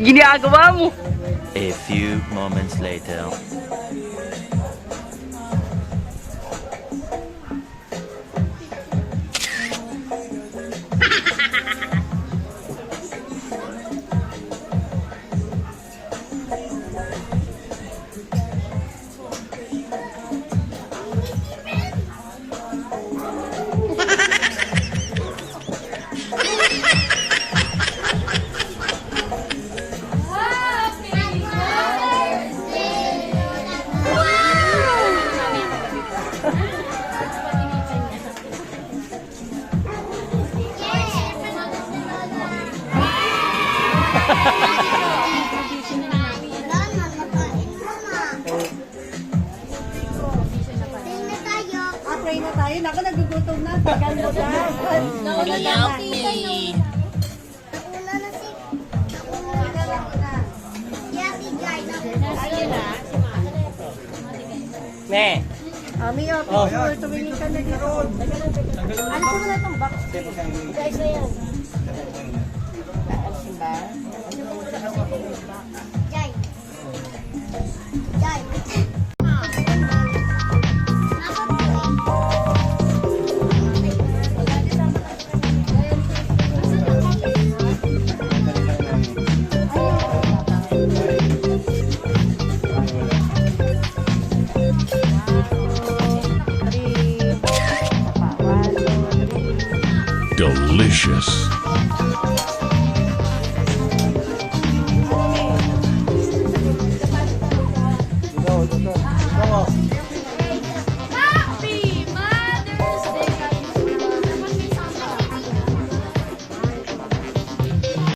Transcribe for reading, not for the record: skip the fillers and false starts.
Ginagawa mo. A few moments later. Pray na tayo. Naku, nagugutom na. Tagal mo na. Nauna na si Ate Jai. Ne. Ami, picture. Tumingin ka na dito. Ano ko na itong box? Guys, na yan. Alisin ba? Jai. Jai. Delicious.